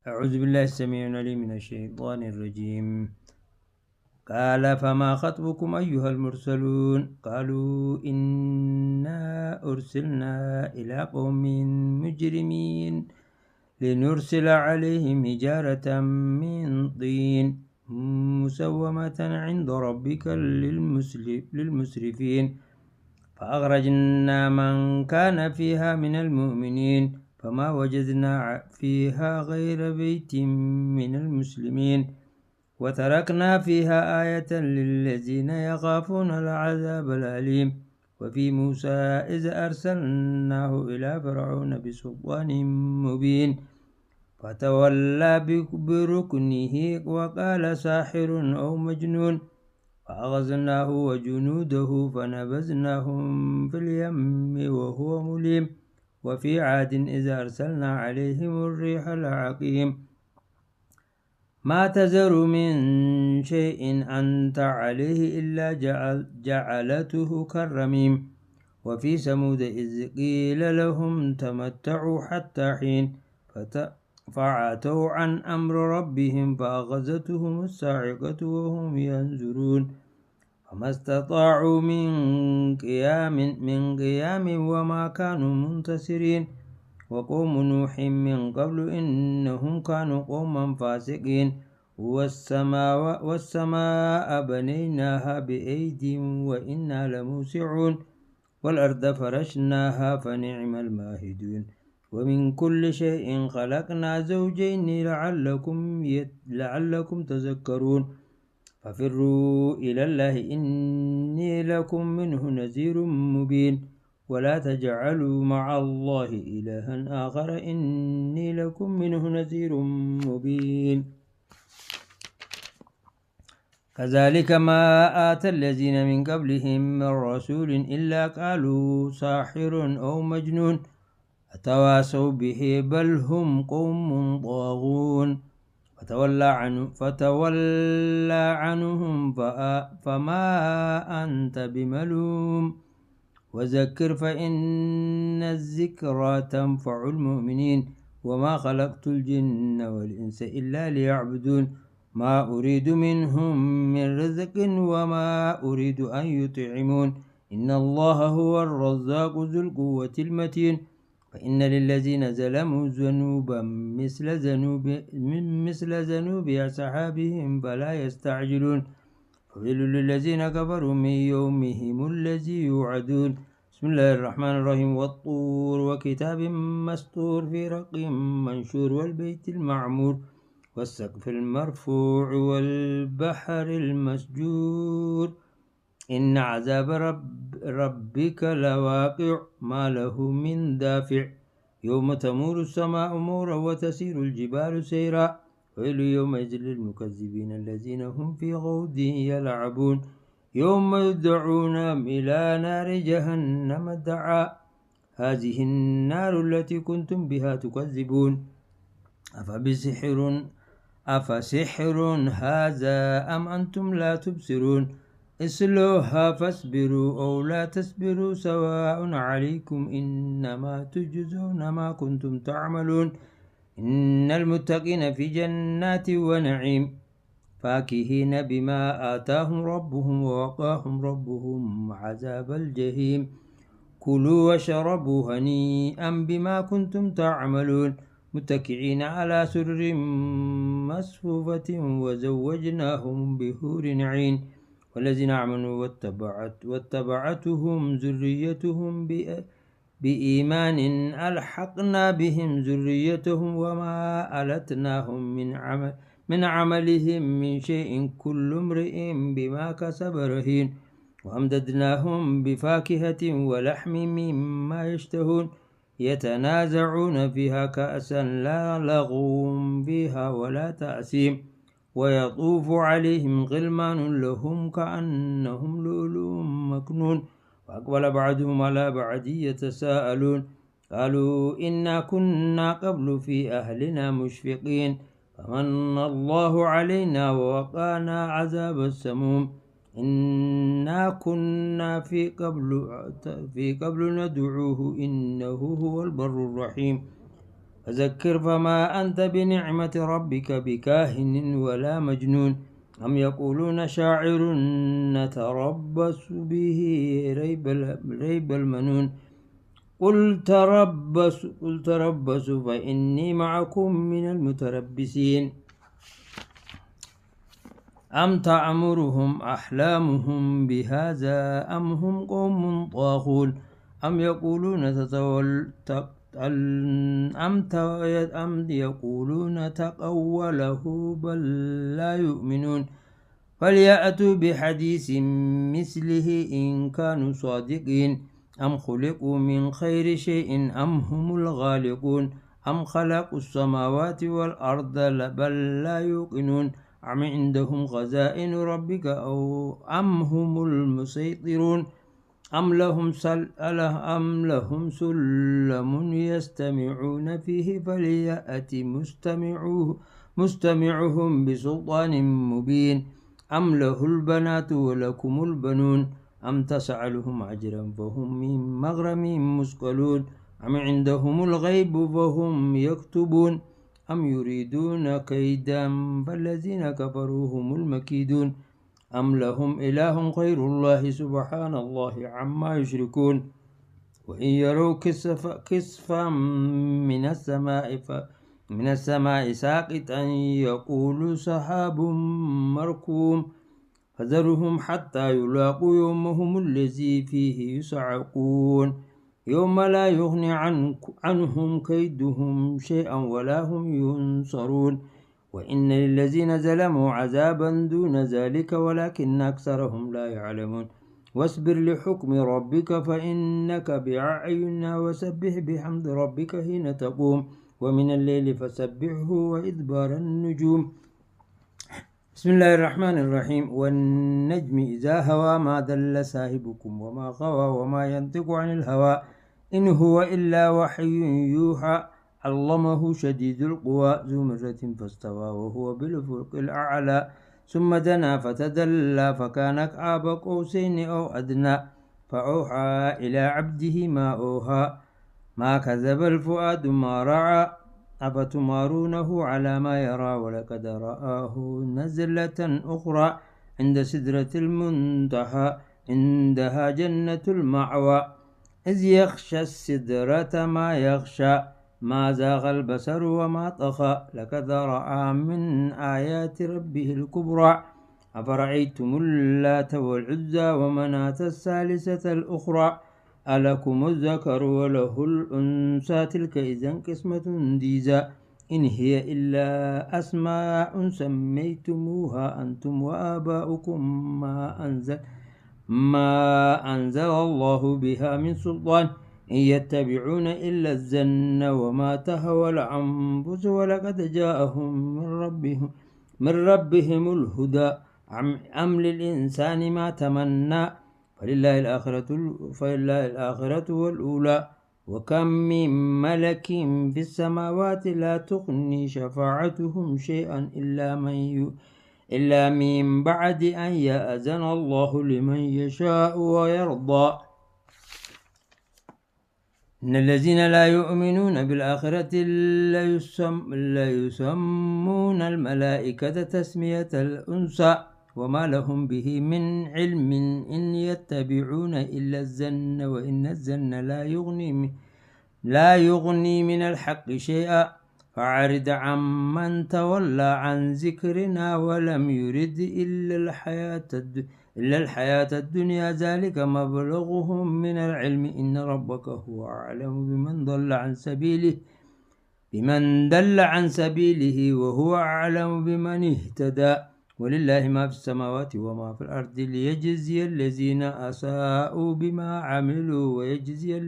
أعوذ بالله السميع العليم من الشيطان الرجيم. قال فما خطبكم أيها المرسلون؟ قالوا إنا أرسلنا إلى قوم مجرمين لنرسل عليهم حجارة من طين مسومة عند ربك للمسرفين فأخرجنا من كان فيها من المؤمنين فما وجدنا فيها غير بيت من المسلمين وتركنا فيها آية للذين يخافون العذاب الأليم. وفي موسى إذ أرسلناه إلى فرعون بسلطان مبين فتولى بركنه وقال ساحر أو مجنون فأخذناه وجنوده فنبذناهم في اليم وهو مليم. وفي عاد إذا أرسلنا عليهم الريح العقيم ما تذر من شيء أنت عليه إلا جعلته كالرميم. وفي ثمود إذ قيل لهم تمتعوا حتى حين فعتوا عن أمر ربهم فأخذتهم الصاعقة وهم ينظرون فما استطاعوا من قيام وما كانوا منتصرين. وقوم نوح من قبل إنهم كانوا قوما فاسقين. والسماء بنيناها بأيد وإنا لموسعون والأرض فرشناها فنعم الماهدون. ومن كل شيء خلقنا زوجين لعلكم تذكرون. ففروا إلى الله إني لكم منه نذير مبين ولا تجعلوا مع الله إلها آخر إني لكم منه نذير مبين. كذلك ما آتى الذين من قبلهم من رسول إلا قالوا ساحر أو مجنون أتواصوا به بل هم قوم طاغون. فتولى عنهم فما أنت بملوم وذكر فإن الذكرى تنفع المؤمنين. وما خلقت الجن والإنس إلا ليعبدون ما أريد منهم من رزق وما أريد أن يطعمون إن الله هو الرزاق ذو القوة المتين. فإن للذين ظلموا ذنوبا مثل ذنوب أصحابهم فلا يستعجلون. فويل للذين كفروا من يومهم الذي يوعدون. بسم الله الرحمن الرحيم. والطور وكتاب مسطور في رق منشور والبيت المعمور والسقف المرفوع والبحر المسجور إن عذاب ربك لواقع ما له من دافع يوم تمور السماء مورا وتسير الجبال سيرا ويل يومئذ للمكذبين الذين هم في غود يلعبون يوم يدعون إلى نار جهنم دعا هذه النار التي كنتم بها تكذبون أفسحر هذا أم أنتم لا تبصرون اصلوها فاصبروا أو لا تصبروا سواء عليكم إنما تجزون ما كنتم تعملون إن المتقين في جنات ونعيم فاكهين بما آتاهم ربهم ووقاهم ربهم عذاب الجحيم كلوا واشربوا هنيئا بما كنتم تعملون متكئين على سرر مصفوفة وزوجناهم بحور عين والذين آمنوا واتبعتهم ذريتهم بإيمان ألحقنا بهم ذريتهم وما ألتناهم من عملهم من شيء كل امرئ بما كسب رهين وأمددناهم بفاكهة ولحم مما يشتهون يتنازعون فيها كأسا لا لغو فيها ولا تأثيم ويطوف عليهم غلمان لهم كأنهم لؤلؤ مكنون وأقبل بعضهم على بعض يتساءلون قالوا إنا كنا قبل في أهلنا مشفقين فمن الله علينا ووقانا عذاب السموم إنا كنا في قبل ندعوه إنه هو البر الرحيم فذكر فما أنت بنعمة ربك بكاهن ولا مجنون أم يقولون شاعر نتربص به ريب المنون قل تربصوا فإني معكم من المتربصين أم تعمرهم أحلامهم بهذا أم هم قوم طاغون أم يقولون تقوله بل لا يؤمنون فليأتوا بحديث مثله إن كانوا صادقين أم خلقوا من خير شيء أم هم الخالقون أم خلقوا السماوات والأرض بل لا يوقنون أم عندهم خزائن ربك أم هم المسيطرون أم لهم سلم يستمعون فيه فليأت مستمعهم بسلطان مبين أم له البنات ولكم البنون أم تسألهم أجرا فهم من مغرم مثقلون أم عندهم الغيب فهم يكتبون أم يريدون كيدا فالذين كفروا هم المكيدون أم لهم إله غير الله سبحان الله عما يشركون وإن يروا كسفا من السماء ساقطا يقولوا سحاب مركوم فذرهم حتى يلاقوا يومهم الذي فيه يصعقون يوم لا يغني عنهم كيدهم شيئا ولا هم ينصرون وإن للذين ظلموا عذابا دون ذلك ولكن أكثرهم لا يعلمون واصبر لحكم ربك فإنك بأعيننا وسبح بحمد ربك حين تقوم ومن الليل فسبحه وإدبار النجوم بسم الله الرحمن الرحيم والنجم إذا هوى ما ضل صاحبكم وما غوى وما ينطق عن الهوى إن هو إلا وحي يوحى علمه شديد القوى ذو مرة فاستوى وهو بالأفق الأعلى ثم دنا فتدلى فكان قاب قوسين أو أدنى فأوحى إلى عبده ما أوحى ما كذب الفؤاد ما رعى أفتمارونه على ما يرى ولقد رآه نزلة أخرى عند سدرة المنتهى عندها جنة المأوى إذ يغشى السدرة ما يغشى ما زاغ البصر وما طغى لقد رأى من آيات ربه الكبرى أفرأيتم اللات والعزى ومناة الثالثة الأخرى ألكم الذكر وله الأنثى تلك إذا قسمة ضيزى إن هي إلا أسماء سميتموها أنتم وآباؤكم ما أنزل الله بها من سلطان إن يتبعون إلا الظن وما تهوى الأنفس ولقد جاءهم من ربهم الهدى أم للإنسان ما تمنى فلله الآخرة والأولى وكم من ملك في السماوات لا تغني شفاعتهم شيئا إلا من بعد أن يأذن الله لمن يشاء ويرضى إن الذين لا يؤمنون بالآخرة لا يسمون الملائكة تسمية الأنثى وما لهم به من علم إن يتبعون إلا الظن وإن الظن لا يغني من الحق شيئا فأعرض عمن تولى عن ذكرنا ولم يرد إلا الحياة الدنيا ذلك مبلغهم من العلم إن ربك هو أعلم بمن دل عن سبيله وهو أعلم بمن اهتدى ولله ما في السماوات وما في الأرض ليجزي الذين أساءوا بما عملوا ويجزي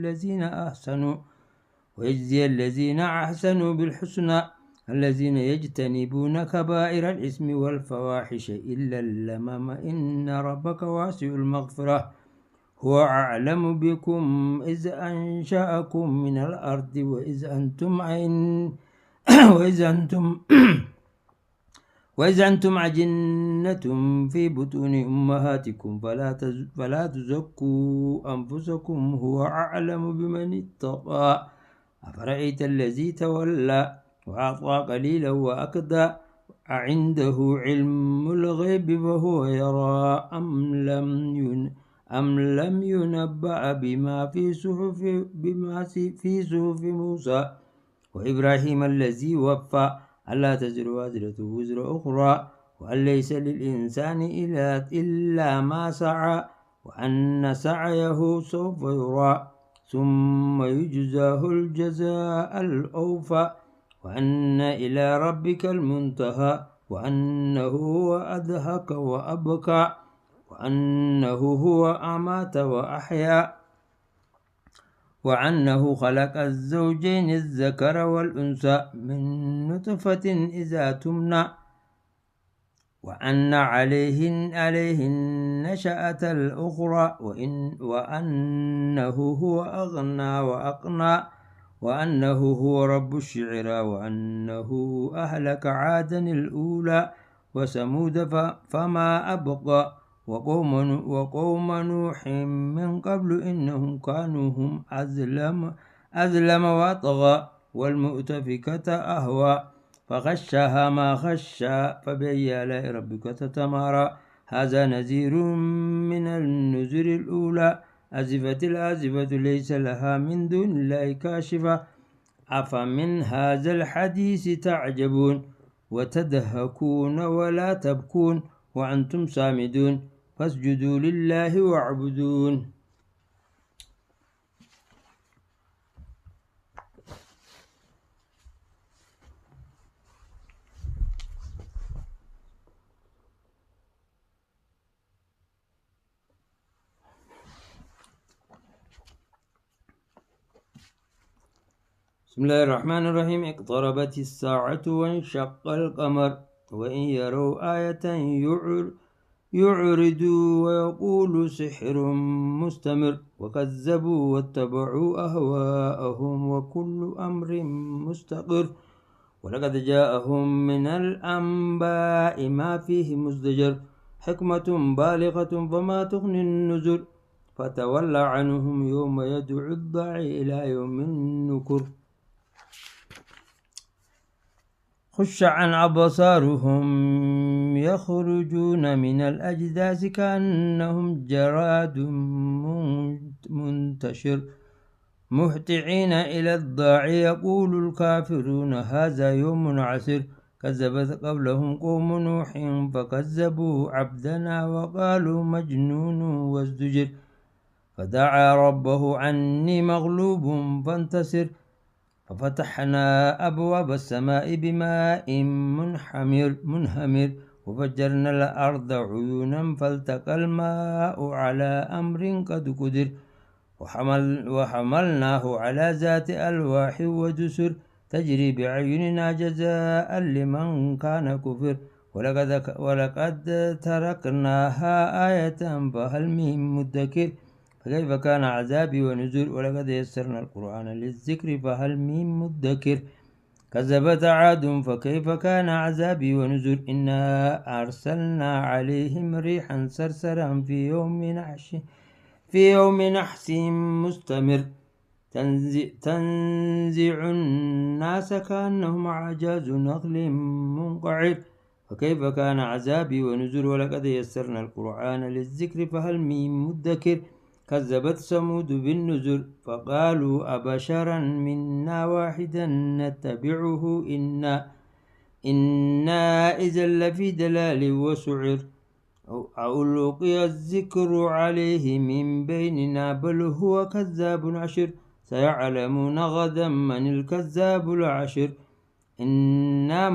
الذين أحسنوا بالحسنى الذين يجتنبون كبائر الإثم والفواحش إلا اللمم إن ربك واسع المغفرة هو أعلم بكم إذ أنشأكم من الأرض وإذ أنتم أجنة في بطون أمهاتكم فلا تزكوا أنفسكم هو أعلم بمن اتقى أفرأيت الذي تولى وأعطى قليلا وأكدى أعنده علم الغيب وهو يرى أم لم ينبأ بما في صحف موسى وإبراهيم الذي وفى ألا تزر وازرة وزر أخرى وأن ليس للإنسان إلا ما سعى وأن سعيه سوف يرى ثم يجزاه الجزاء الأوفى وأن إلى ربك المنتهى وأنه هو أضحك وأبكى وأنه هو أمات وأحيا وأنه خلق الزوجين الذكر والأنثى من نطفة إذا تمنى وأن عليه النشأة الأخرى وأنه هو أغنى وأقنى وأنه هو رب الشعرى وأنه أهلك عادا الأولى وثمود فما أبقى وقوم نوح من قبل إنهم كانوا هم أظلم وطغى والمؤتفكة أهوى فغشاها ما غشا فبأي آلاء ربك تتمارى هذا نذير من النذر الأولى أزفت الآزفة ليس لها من دون الله كاشفة أفمن هذا الحديث تعجبون وتدهكون ولا تبكون وأنتم سامدون فاسجدوا لله واعبدون. بسم الله الرحمن الرحيم اقتربت الساعة وانشق القمر وإن يروا آية يعرضوا ويقولوا سحر مستمر وكذبوا واتبعوا أهواءهم وكل أمر مستقر ولقد جاءهم من الأنباء ما فيه مزدجر حكمة بالغة فما تغني النذر فتولى عنهم يوم يدعو الداعي إلى يوم النكر خش عن أبصارهم يخرجون من الأجداث كأنهم جراد منتشر مهطعين إلى الداعي يقول الكافرون هذا يوم عسر كذبت قبلهم قوم نوح فكذبوا عبدنا وقالوا مجنون وازدجر فدعا ربه عني مغلوب فانتصر ففتحنا أبواب السماء بماء منهمر وفجرنا الأرض عيونا فالتقى الماء على أمر قد قدر وحملناه على ذات ألواح ودسر تجري بعيوننا جزاء لمن كان كفر ولقد تركناها آية فهل من مدكر فكيف كان عذابي ونذر ولقد يسرنا القرآن للذكر فهل من مدكر كذبت عاد فكيف كان عذابي ونذر إنا أرسلنا عليهم ريحا صرصرا في يوم نحس مستمر تنزع الناس كأنهم أعجاز نخل منقعر فكيف كان عذابي ونذر ولقد يسرنا القرآن للذكر فهل من مدكر كذبت ثمود بالنذر فقالوا أبشرا منا واحدا نتبعه إنا إذا لفي دلال وسعر أو ألقي الذكر عليه من بيننا بل هو كذاب عشر سيعلمون غدا من الكذاب العشر إنا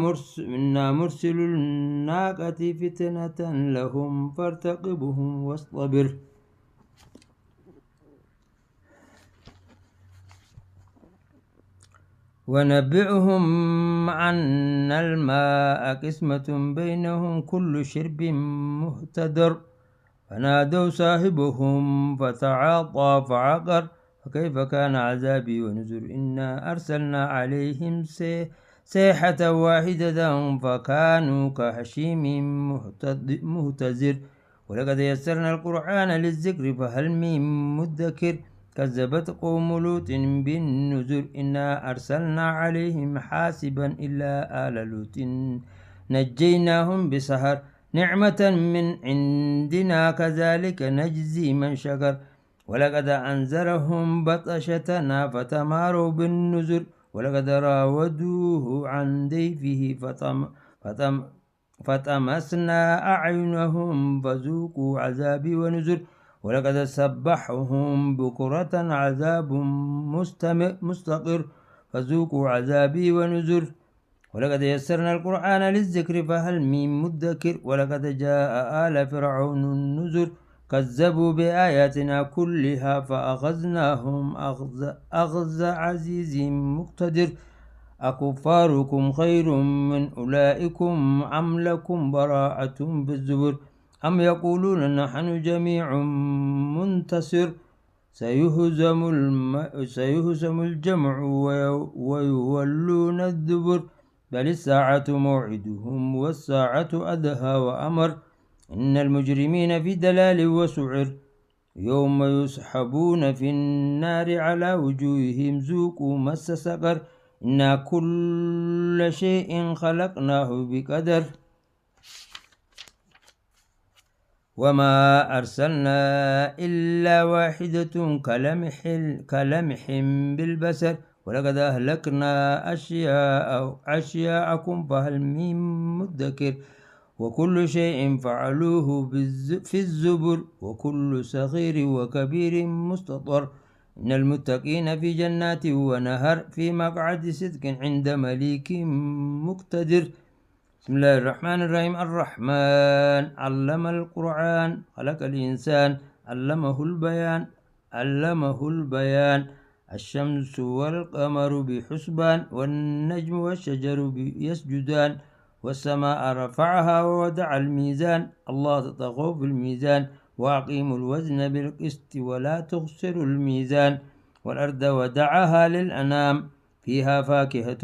مرسل الناقة فتنة لهم فارتقبهم واصطبر ونبئهم أن الماء قسمة بينهم كل شرب مهتدر فنادوا صاحبهم فتعاطى فعقر فكيف كان عذابي ونذر إنا أرسلنا عليهم صيحة واحدة فكانوا كهشيم مهتزر ولقد يسرنا القرآن للذكر فهل من مدكر كذبت قوم لوط بالنذر إنا أرسلنا عليهم حاسبا إلا آل لوط نجيناهم بسحر نعمة من عندنا كذلك نجزي من شكر ولقد أنذرهم بطشتنا فتماروا بالنذر ولقد راودوه عن ضيفه فطمسنا أعينهم فذوقوا عذابي ونذر ولقد سبحهم بكرة عذاب مستقر فذوقوا عذابي ونذر ولقد يسرنا القرآن للذكر فهل من مدكر ولقد جاء آل فرعون النذر كذبوا بآياتنا كلها فأخذناهم أخذ عزيز مقتدر أكفاركم خير من أولئكم أم لكم براءة بالزبر أم يقولون نحن جميع منتصر سيهزم الجمع ويولون الدبر بل الساعة موعدهم والساعة أدهى وأمر إن المجرمين في دلال وسعر يوم يسحبون في النار على وجوههم ذوقوا مس سقر إنا كل شيء خلقناه بقدر وما أرسلنا إلا واحدة كلمح بالبصر ولقد أهلكنا أشياءكم فهل من مدكر وكل شيء فعلوه في الزبر وكل صغير وكبير مستطر إن المتقين في جنات ونهر في مقعد صدق عند مليك مقتدر بسم الله الرحمن الرحيم الرحمن علم القرآن خلق الإنسان علمه البيان الشمس والقمر بحسبان والنجم والشجر يسجدان والسماء رفعها ووضع الميزان الله تطغوا في الميزان وأقيموا الوزن بالقسط ولا تخسروا الميزان والأرض ودعها للأنام فيها فاكهة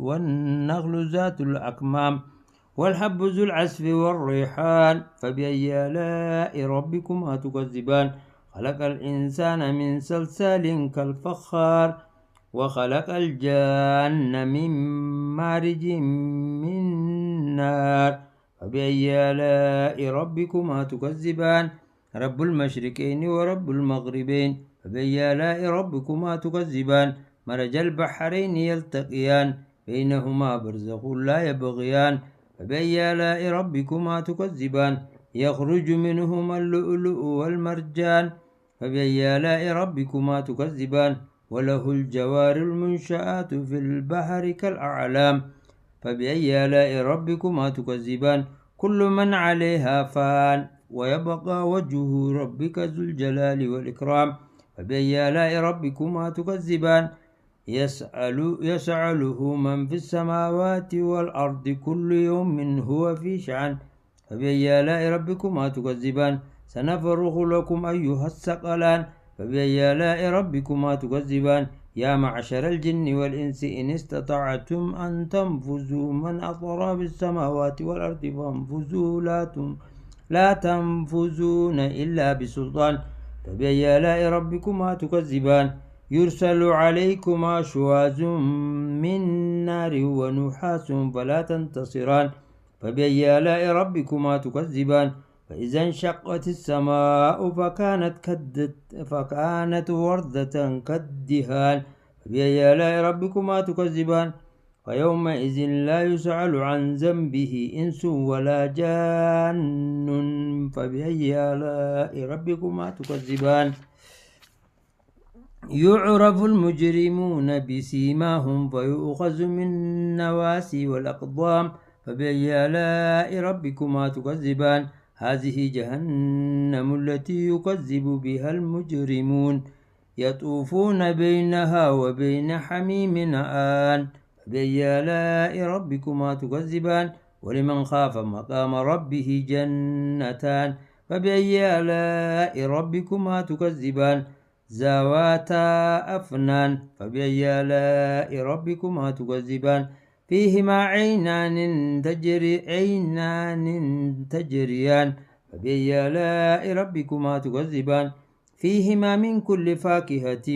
والنخل ذات الأكمام والحب ذو العصف والريحان فبأي آلاء ربكما تكذبان خلق الإنسان من صلصال كالفخار وخلق الجان من مارج من نار فبأي آلاء ربكما تكذبان رب المشرقين ورب المغربين فبأي آلاء ربكما تكذبان مرج البحرين يلتقيان بينهما برزخ لا يبغيان فبأي آلاء ربكما تكذبان يخرج منهما اللؤلؤ والمرجان فبأي آلاء ربكما تكذبان وله الجوار المنشآت في البحر كالأعلام فبأي آلاء ربكما تكذبان كل من عليها فان ويبقى وجه ربك ذو الجلال والإكرام فبأي آلاء ربكما تكذبان يسأله من في السماوات والأرض كل يوم هو في شأن فبأي آلاء ربكما تكذبان سنفرغ لكم أيها الثقلان فبأي آلاء ربكما تكذبان يا معشر الجن والإنس إن استطعتم أن تنفذوا من أطراف السماوات والأرض فانفذوا لا تنفذون إلا بسلطان فبأي آلاء ربكما تكذبان يرسل عليكما شواظ من نار ونحاس فلا تنتصران فبأي آلاء ربكما تكذبان فإذا انشقت السماء فكانت وردة كالدهان فبأي آلاء ربكما تكذبان فيومئذ لا يسأل عن ذنبه إنس ولا جان فبأي آلاء ربكما تكذبان يعرف المجرمون بسيماهم فيؤخذ من النواسي والأقدام فبأي آلاء ربكما تكذبان هذه جهنم التي يكذب بها المجرمون يطوفون بينها وبين حميم آن فبأي آلاء ربكما تكذبان ولمن خاف مقام ربه جنتان فبأي آلاء ربكما تكذبان ذواتا أفنان فبأي آلاء ربكما تكذبان فيهما عينان تجريان فبأي آلاء ربكما تكذبان فيهما من كل فاكهة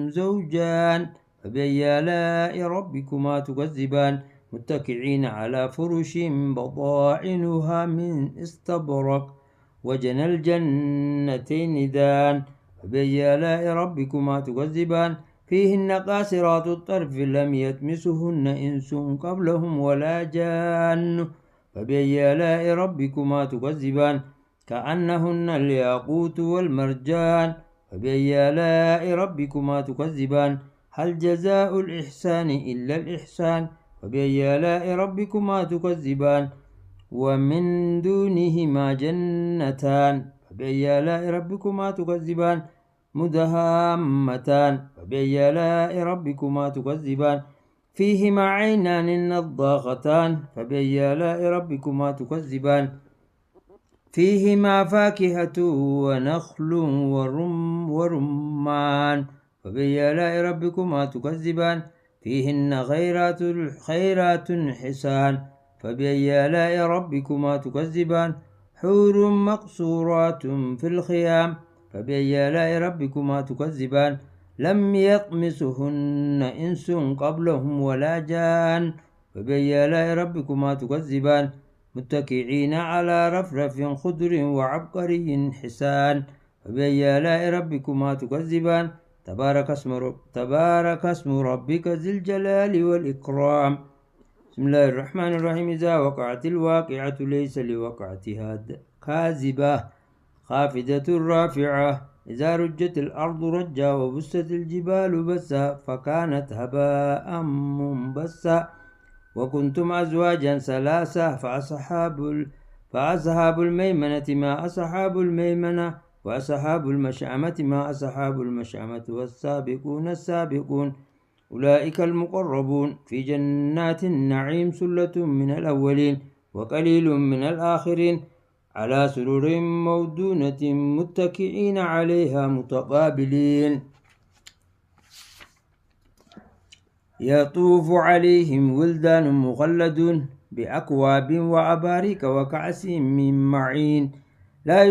زوجان فبأي آلاء ربكما تكذبان متكئين على فرش بطائنها من استبرق وجنى الجنتين دان فبأي آلاء ربكما تكذبان فيهن قاصرات الطرف لم يتمسهن إنس قبلهم ولا جان فبأي آلاء ربكما تكذبان كأنهن الياقوت والمرجان فبأي آلاء ربكما تكذبان هل جزاء الإحسان إلا الإحسان فبأي آلاء ربكما تكذبان ومن دونهما جنتان فبأي آلاء ربكما تكذبان مدهامتان فبأي آلاء ربكما تكذبان فيهما عينان نضاختان فبأي آلاء ربكما تكذبان فيهما فاكهة ونخل ورمان فبأي آلاء ربكما تكذبان فيهن خيرات حسان فبأي آلاء ربكما تكذبان حور مقصورات في الخيام فبأي آلاء ربكما تكذبان لم يطمسهن إنس قبلهم ولا جان فبأي آلاء ربكما تكذبان متكئين على رفرف خضر وعبقري حسان فبأي آلاء ربكما تكذبان تبارك اسم ربك ذي الجلال والإكرام بسم الله الرحمن الرحيم إذا وقعت الواقعة ليس لوقعتها كاذبة خافضة رافعة إذا رجت الأرض رجا وبست الجبال بسا فكانت هباء منبسا وكنتم أزواجا ثلاثة فأصحاب الميمنة ما أصحاب الميمنة وأصحاب المشأمة ما أصحاب المشأمة والسابقون السابقون أولئك المقربون في جنات النعيم سلة من الأولين وقليل من الآخرين على سرر مودونة متكئين عليها متقابلين يطوف عليهم ولدان مخلدون بأكواب وأباريك وكأس من معين لا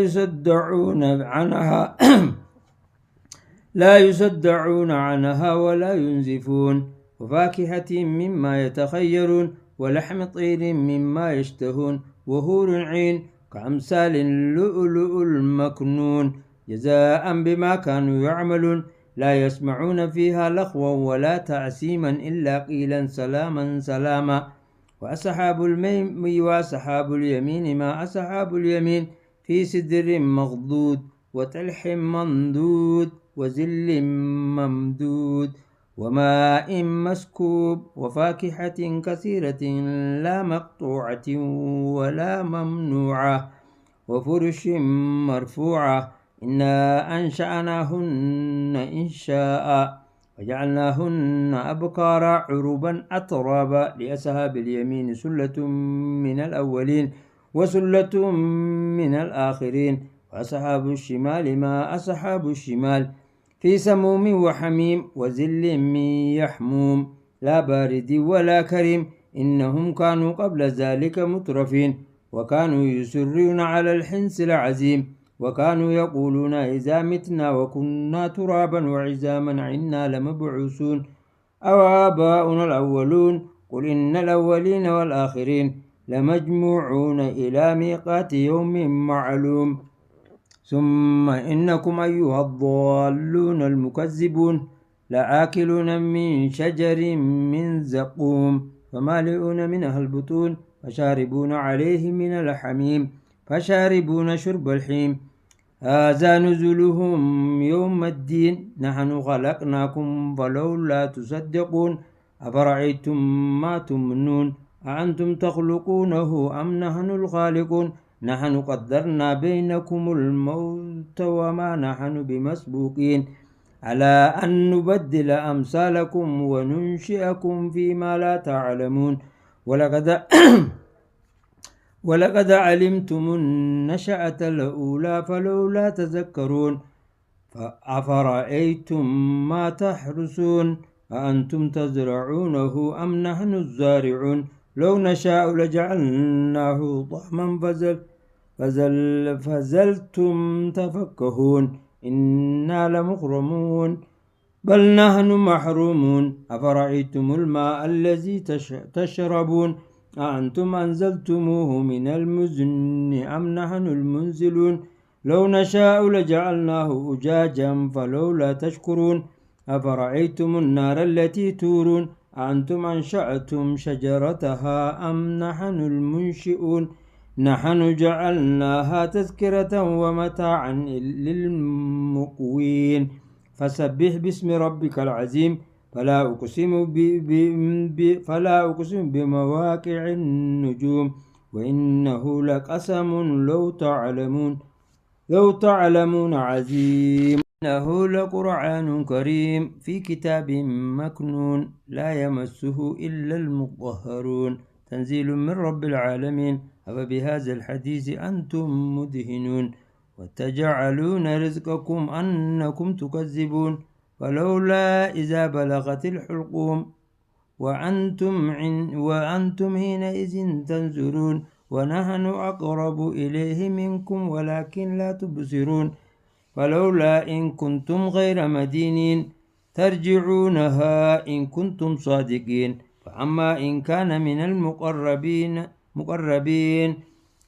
يصدعون عنها ولا ينزفون وفاكهة مما يتخيرون ولحم طير مما يشتهون وهور عين كأمثال اللؤلؤ المكنون جزاء بما كانوا يعملون لا يسمعون فيها لغوا ولا تعسيما إلا قيلا سلاما سلاما وأصحاب اليمين ما أصحاب اليمين في سدر مخضود وتلح منضود وزل ممدود وماء مسكوب وفاكهة كثيرة لا مقطوعة ولا ممنوعة وفرش مرفوعة إنا أنشأناهن إنشاء وجعلناهن أبكارا عربا أترابا لأصحاب اليمين سلة من الأولين وسلة من الآخرين وأصحاب الشمال ما أصحاب الشمال في سموم وحميم وزل من يحموم لا بارد ولا كريم إنهم كانوا قبل ذلك مترفين وكانوا يسرون على الحنس العظيم وكانوا يقولون إذا متنا وكنا ترابا وعزاما عنا لمبعوثون أو آباؤنا الأولون قل إن الأولين والآخرين لمجموعون إلى ميقات يوم معلوم ثم إنكم أيها الضالون المكذبون لآكلون من شجر من زقوم فمالئون منها البطون فشاربون عليه من الحميم فشاربون شرب الحيم هذا نزلهم يوم الدين نحن خلقناكم فلولا تصدقون أفرأيتم ما تمنون أأنتم تخلقونه أم نحن الخالقون نحن قدرنا بينكم الموت وما نحن بمسبوقين على أن نبدل أمثالكم وننشئكم فيما لا تعلمون ولقد علمتم النشأة الأولى فلولا تذكرون أفرأيتم ما تحرسون أأنتم تزرعونه أم نحن الزارعون لو نشاء لجعلناه طعما فزلتم تفكهون إنا لمغرمون بل نحن محرومون أفرأيتم الماء الذي تشربون أأنتم أنزلتموه من المزن أم نحن المنزلون لو نشاء لجعلناه أجاجا فلولا تشكرون أفرأيتم النار التي تورون أأنتم أنشأتم شجرتها أم نحن المنشئون نحن جعلناها تذكرة ومتاعا للمقوين فسبح باسم ربك العظيم فلا أقسم بمواقع النجوم وإنه لقسم لو تعلمون عظيم إنه لقرآن كريم في كتاب مكنون لا يمسه إلا المطهرون تنزيل من رب العالمين أفبهذا الحديث أنتم مدهنون وتجعلون رزقكم أنكم تكذبون فلولا إذا بلغت الحلقوم وأنتم حينئذ تنظرون ونحن أقرب إليه منكم ولكن لا تبصرون فلولا إن كنتم غير مدينين ترجعونها إن كنتم صادقين فأما إن كان من المقربين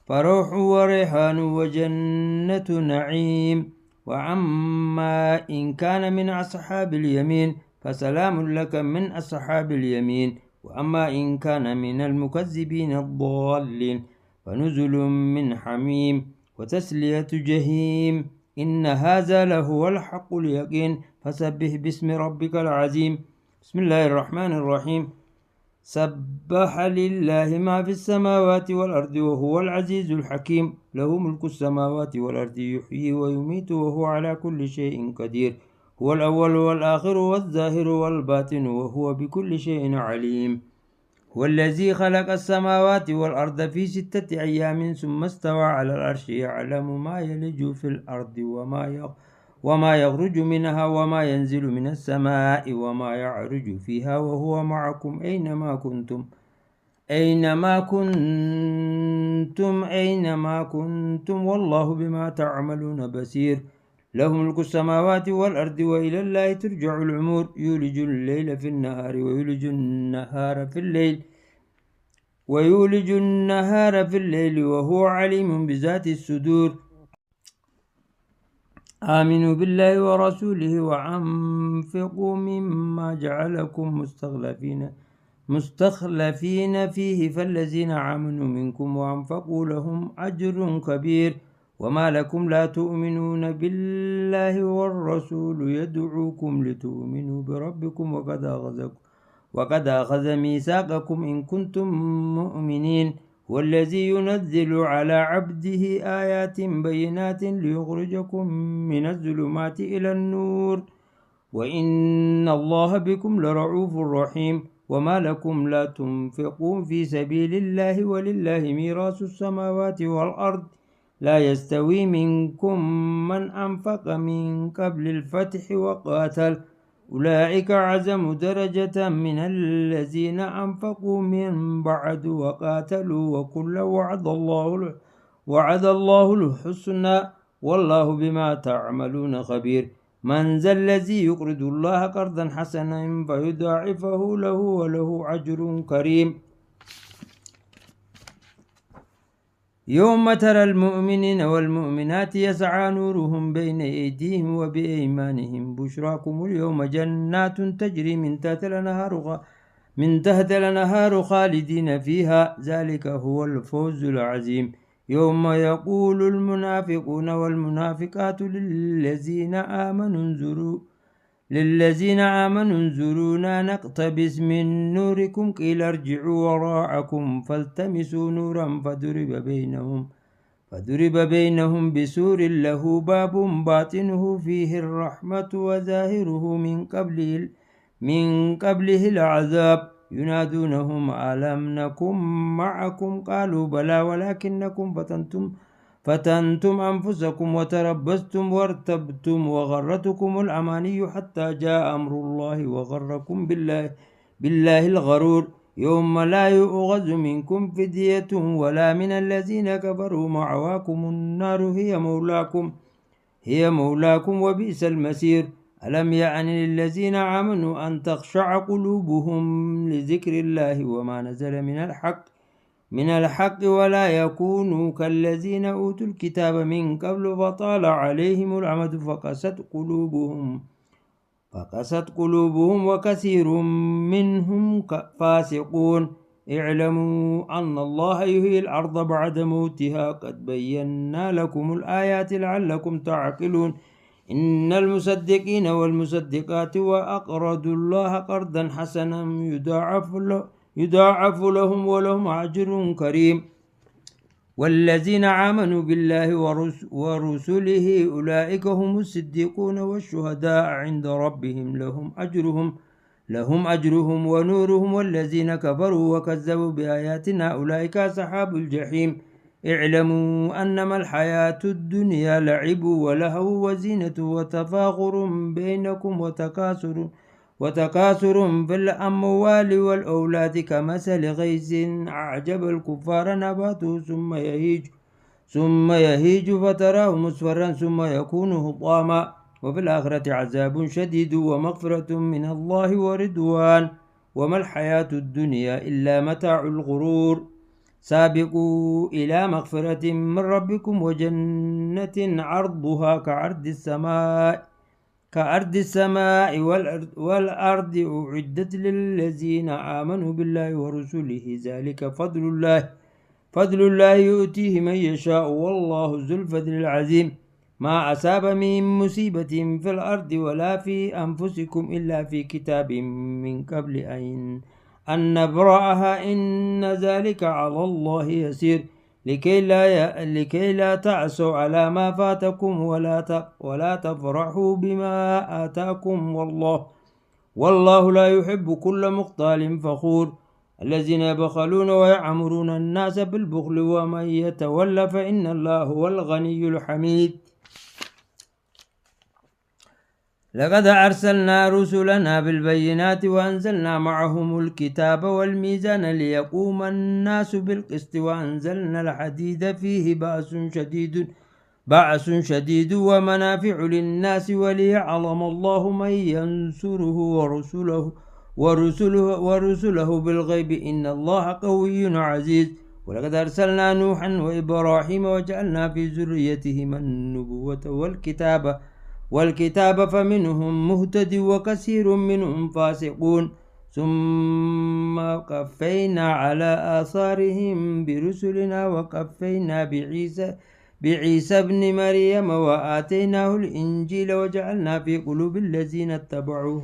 فروح وريحان وجنة نعيم وأما إن كان من أصحاب اليمين فسلام لك من أصحاب اليمين وأما إن كان من المكذبين الضالين فنزل من حميم وتسلية جهيم إن هذا لهو الحق اليقين فسبح باسم ربك العظيم بسم الله الرحمن الرحيم سبح لله ما في السماوات والأرض وهو العزيز الحكيم له ملك السماوات والأرض يحيي ويميت وهو على كل شيء قدير هو الأول والآخر والظاهر والباطن وهو بكل شيء عليم هو الذي خلق السماوات والأرض في 6 أيام ثم استوى على العرش يعلم ما يلج في الأرض وما يخرج منها وما ينزل من السماء وما يعرج فيها وهو معكم أينما كنتم والله بما تعملون بصير له ملك السماوات والأرض وإلى الله ترجع الأمور يولج الليل في النهار ويولج النهار في الليل وهو عليم بذات الصدور آمنوا بالله ورسوله وأنفقوا مما جعلكم مستخلفين فيه فالذين آمنوا منكم وأنفقوا لهم أجر كبير وما لكم لا تؤمنون بالله والرسول يدعوكم لتؤمنوا بربكم وقد أخذ ميثاقكم إن كنتم مؤمنين والذي ينزل على عبده آيات بينات ليخرجكم من الظلمات إلى النور وإن الله بكم لرؤوف رحيم وما لكم لا تنفقون في سبيل الله ولله ميراث السماوات والأرض لا يستوي منكم من أنفق من قبل الفتح وقاتل أولئك أعظم درجة من الذين أنفقوا من بعد وقاتلوا وكلا وعد الله الحسنى والله بما تعملون خبير من ذا الذي يقرض الله قرضا حسنا فيضاعفه له وله أجر كريم يوم ترى المؤمنين والمؤمنات يسعى نورهم بين أيديهم وبأيمانهم بشراكم اليوم جنات تجري من تحت الأنهار خالدين فيها ذلك هو الفوز العظيم يوم يقول المنافقون والمنافقات للذين آمنوا انظرونا نقتبس من نوركم قيل ارجعوا وراءكم فالتمسوا نورا فضرب بينهم بسور له باب باطنه فيه الرحمة وظاهره من قبله العذاب ينادونهم ألم نكن معكم قالوا بلى ولكنكم فتنتم أنفسكم وتربصتم وارتبتم وغرتكم الأماني حتى جاء أمر الله وغركم بالله الغرور يوم لا يؤخذ منكم فدية ولا من الذين كفروا معواكم النار هي مولاكم هي مولاكم وبئس المسير. ألم يأن للذين آمنوا أن تخشع قلوبهم لذكر الله وما نزل من الحق ولا يكونوا كالذين أوتوا الكتاب من قبل فطال عليهم الأمد فقست قلوبهم وكثير منهم فاسقون. اعلموا أن الله يحيي الأرض بعد موتها قد بينا لكم الآيات لعلكم تعقلون. إن المصدقين والمصدقات وأقرضوا الله قرضا حسنا يضاعف لهم ولهم أجر كريم. والذين آمنوا بالله ورسله أولئك هم الصديقون والشهداء عند ربهم لهم أجرهم ونورهم. والذين كفروا وكذبوا بآياتنا أولئك أصحاب الجحيم. اعلموا أنما الحياة الدنيا لعب ولهو وزينة وتفاخر بينكم وتكاثر في الأموال والأولاد كمثل غيث أعجب الكفار نباته ثم يهيج فتراه مصفرا ثم يكون هطاما وفي الآخرة عذاب شديد ومغفرة من الله ورضوان وما الحياة الدنيا إلا متاع الغرور. سابقوا إلى مغفرة من ربكم وجنة عرضها كأرض السماء والأرض أعدت للذين آمنوا بالله ورسله. ذلك فضل الله يؤتيه من يشاء والله ذو الفضل العظيم. ما أصاب من مصيبة في الأرض ولا في أنفسكم إلا في كتاب من قبل أن نبرأها إن ذلك على الله يسير. لكي لا تعسوا على ما فاتكم ولا تفرحوا بما آتاكم والله لا يحب كل مختال فخور. الذين يبخلون ويعمرون الناس بالبخل ومن يتولى فإن الله هو الغني الحميد. لقد أرسلنا رسلنا بالبينات وأنزلنا معهم الكتاب والميزان ليقوم الناس بالقسط وأنزلنا الحديد فيه بأس شديد ومنافع للناس وليعلم الله من ينصره ورسله بالغيب إن الله قوي عزيز. ولقد أرسلنا نوحا وإبراهيم وجعلنا في ذريتهما النبوة والكتاب فمنهم مهتد وكثير منهم فاسقون. ثم قفينا على آثارهم برسلنا وقفينا بعيسى ابن مريم وآتيناه الإنجيل وجعلنا في قلوب الذين اتبعوه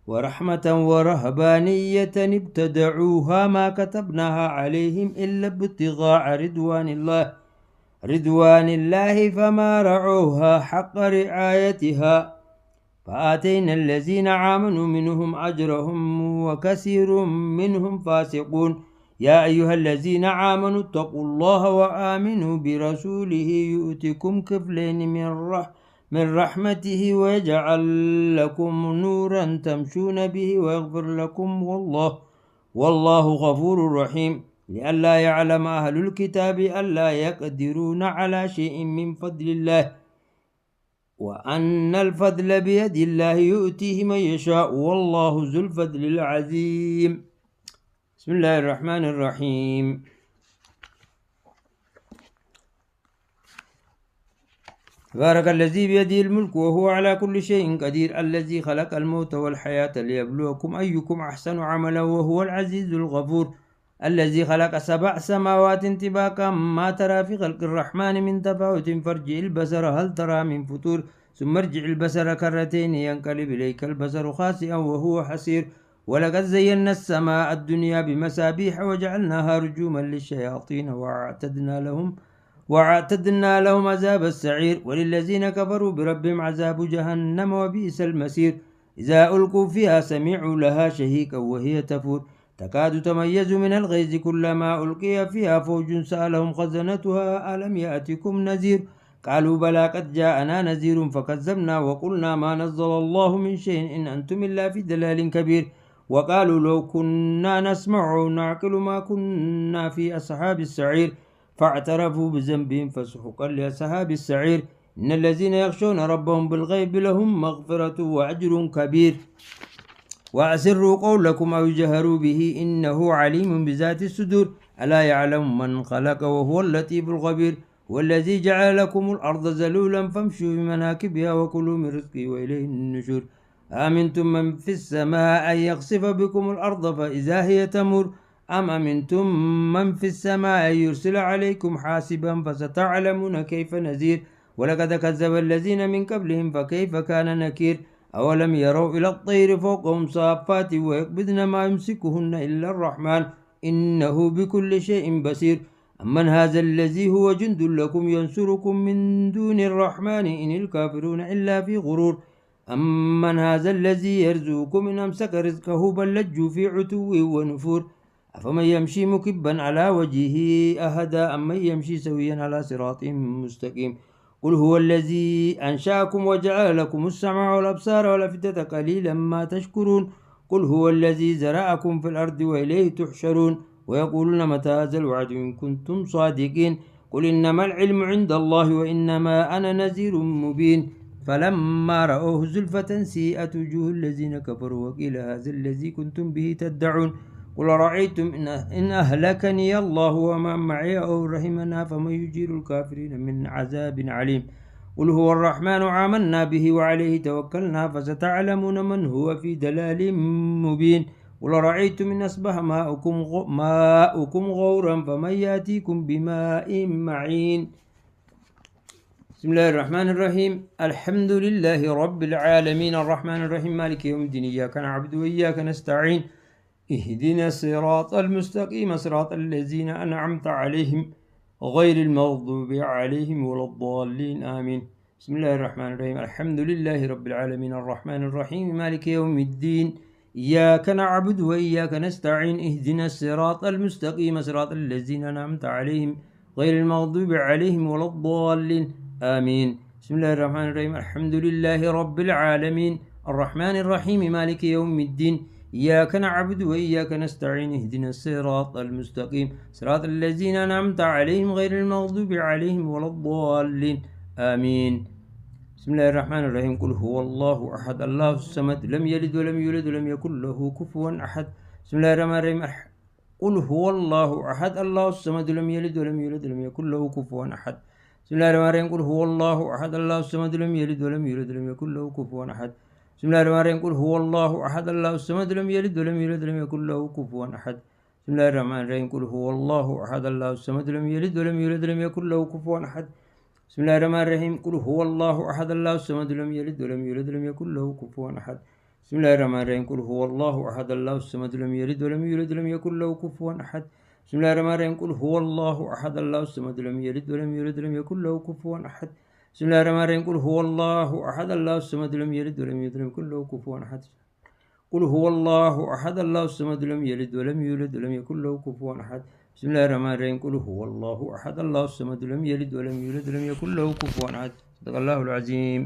رحمة ورهبانية ابتدعوها ما كتبناها عليهم إلا ابتغاء رضوان الله فما رعوها حق رعايتها فآتينا الذين آمنوا منهم أجرهم وكثير منهم فاسقون. يا أيها الذين آمنوا اتقوا الله وآمنوا برسوله يؤتكم كفلين من رحمته ويجعل لكم نورا تمشون به ويغفر لكم والله غفور رحيم. لئلا يعلم أهل الكتاب ألا يقدرون على شيء من فضل الله وأن الفضل بيد الله يؤتيه من يشاء والله ذو الفضل العظيم. بسم الله الرحمن الرحيم. تبارك الذي بيده الملك وهو على كل شيء قدير الذي خلق الموت والحياة ليبلوكم أيكم أحسن عملا وهو العزيز الغفور. الذي خلق 7 سماوات طباقا ما ترى في خلق الرحمن من تفاوت فارجع البصر هل ترى من فطور ثم ارجع البصر كرتين ينقلب إليك البصر خاسئا وهو حسير. ولقد زينا السماء الدنيا بمصابيح وجعلناها رجوما للشياطين وأعتدنا لهم عذاب السعير. وللذين كفروا بربهم عذاب جهنم وبئس المصير. إذا ألقوا فيها سمعوا لها شهيقا وهي تفور تكاد تميز من الغيظ كلما ألقي فيها فوج سألهم خزنتها ألم يأتكم نذير قالوا بلى قد جاءنا نذير فكذبنا وقلنا ما نزل الله من شيء إن أنتم إلا في ضلال كبير. وقالوا لو كنا نسمع أو نعقل ما كنا في أصحاب السعير. فاعترفوا بذنبهم فسحقا لأصحاب السعير إن الذين يخشون ربهم بالغيب لهم مغفرة وأجر كبير وأسروا قولكم أو جهروا به إنه عليم بذات الصدور ألا يعلم من خلق وهو اللطيف الخبير والذي جعل لكم الأرض ذلولا فامشوا في مناكبها وكلوا من رزقه وإليه النشور آمنتم من في السماء أن يخسف بكم الأرض فإذا هي تمر أم أمنتم من في السماء أن يرسل عليكم حاسبا فستعلمون كيف نذير ولقد كذب الذين من قبلهم فكيف كان نكير أولم يروا إلى الطير فوقهم صافات ويقبضن ما يمسكهن إلا الرحمن إنه بكل شيء بصير أمن هذا الذي هو جند لكم ينصركم من دون الرحمن إن الكافرون إلا في غرور أمن هذا الذي يرزقكم إن أمسك رزقه بل لجوا في عتو ونفور أفمن يمشي مكبا على وجهه أهدى أمن يمشي سويا على صراط مستقيم قل هو الذي أنشأكم وجعل لكم السمع والأبصار والأفئدة قليلا ما تشكرون قل هو الذي زرعكم في الأرض وإليه تحشرون ويقولون متى هذا الوعد إن كنتم صادقين قل إنما العلم عند الله وإنما أنا نذير مبين فلما رأوه زلفة سيئت وجوه الذين كفروا وقيل هذا الذي كنتم به تدعون قل رأيتم إن أهلكني الله ومن معي أو رحمنا فمن يجير الكافرين من عذاب عليم قل هو الرحمن آمنا به وعليه توكلنا فستعلمون من هو في دلال مبين قل رأيتم إن أصبح ماؤكم غورا فمن يأتيكم بماء معين بسم الله الرحمن الرحيم الحمد لله رب العالمين الرحمن الرحيم مالك يوم الدين إياك نعبد وإياك نستعين اهدنا الصراط المستقيم صراط الذين أنعمت عليهم غير المغضوب عليهم ولا الضالين آمين بسم الله الرحمن الرحيم الحمد لله رب العالمين الرحمن الرحيم مالك يوم الدين إياك نعبد وإياك نستعين اهدنا الصراط المستقيم صراط الذين أنعمت عليهم غير المغضوب عليهم ولا الضالين آمين بسم الله الرحمن الرحيم الحمد لله رب العالمين الرحمن الرحيم مالك يوم الدين إياك نعبد وإياك نستعين اهدنا الصراط المستقيم صراط الذين أنعمت عليهم غير المغضوب عليهم ولا الضالين آمين بسم الله الرحمن الرحيم قل هو الله أحد الله الصمد لم يلد ولم يولد ولم يكن له كفوا أحد بسم الله الرحمن الرحيم قل هو الله أحد الله الصمد لم يلد ولم يولد ولم يكن له كفوا أحد بسم الله الرحمن الرحيم قل هو الله أحد الله الصمد لم يلد ولم يولد ولم يكن له كفوا أحد بسم الله الرحمن الرحيم قل هو الله أحد الله الصمد لم يلد ولم يولد ولم يكن له كفوا أحد بسم الله الرحمن الرحيم قل هو الله أحد الله الصمد لم يلد ولم يولد ولم يكن له كفوا أحد بسم الله الرحمن الرحيم قل هو الله أحد الله الصمد لم يلد ولم يولد ولم يكن له كفوا أحد بسم الله الرحمن الرحيم قل هو الله أحد الله الصمد لم يلد ولم يولد ولم يكن له كفوا أحد بسم الله الرحمن الرحيم قل هو الله أحد الله الصمد لم يلد ولم يولد ولم يكن له كفوا أحد بسم الله الرحمن الرحيم قل هو الله أحد الله الصمد لم يلد ولم يولد ولم يكن له كفوا أحد قل هو الله أحد الله الصمد لم يلد ولم يولد ولم يكن له كفوا أحد بسم الله الرحمن الرحيم قل هو الله أحد الله الصمد لم يلد ولم يولد ولم يكن له كفوا أحد صدق الله العظيم.